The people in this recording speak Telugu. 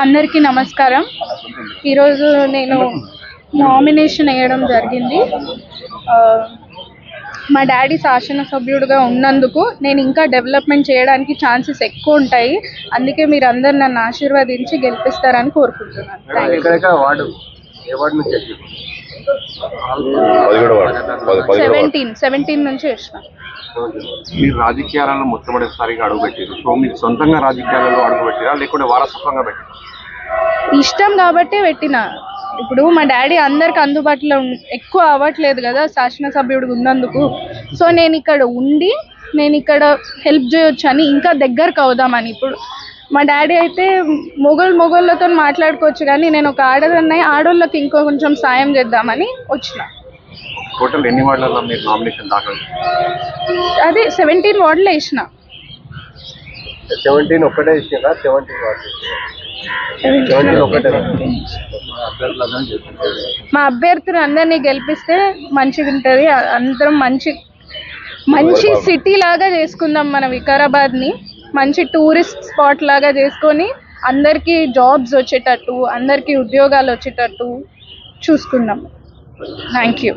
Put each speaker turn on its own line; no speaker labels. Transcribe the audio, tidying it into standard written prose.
అందరికీ నమస్కారం. ఈరోజు నేను నామినేషన్ వేయడం జరిగింది. మా డాడీ శాసనసభ్యుడిగా ఉన్నందుకు నేను ఇంకా డెవలప్మెంట్ చేయడానికి ఛాన్సెస్ ఎక్కువ ఉంటాయి. అందుకే మీరు అందరు నన్ను ఆశీర్వదించి గెలిపిస్తారని కోరుకుంటున్నాను. 17 నుంచి వేసిన.
మీరు రాజకీయాలలో మొట్టమొదటిసారిగా అడుగుపెట్టారు. సో మీరు సొంతంగా రాజకీయాలలో అడుగుపెట్టారా లేకుంటే వారసత్వంగా పెట్టారా?
ఇష్టం కాబట్టి పెట్టిన. ఇప్పుడు మా డాడీ అందరికి అందుబాటులో ఎక్కువ అవ్వట్లేదు కదా శాసనసభ్యుడు ఉన్నందుకు. సో నేను ఇక్కడ ఉండి నేను ఇక్కడ హెల్ప్ చేయొచ్చు అని, ఇంకా దగ్గరకు అవుదామని. ఇప్పుడు మా డాడీ అయితే మొగోళ్ళతో మాట్లాడుకోవచ్చు, కానీ నేను ఒక ఆడోళ్ళకి ఇంకో కొంచెం సాయం చేద్దామని వచ్చిన.
టోటల్ ఎన్ని వార్డులలో మీరు నామినేషన్ దాఖలు?
అది 17 వార్డులు వేసిన.
17 ఒక్కటే ఇచ్చినా? 17 వార్డులు
మా అభ్యర్థులు అందరినీ గెలిపిస్తే మంచిగా ఉంటుంది. అందరం మంచి సిటీ లాగా చేసుకుందాం. మన వికారాబాద్ని మంచి టూరిస్ట్ స్పాట్ లాగా చేసుకొని అందరికీ జాబ్స్ వచ్చేటట్టు, అందరికీ ఉద్యోగాలు వచ్చేటట్టు చూసుకుందాం. Thank you.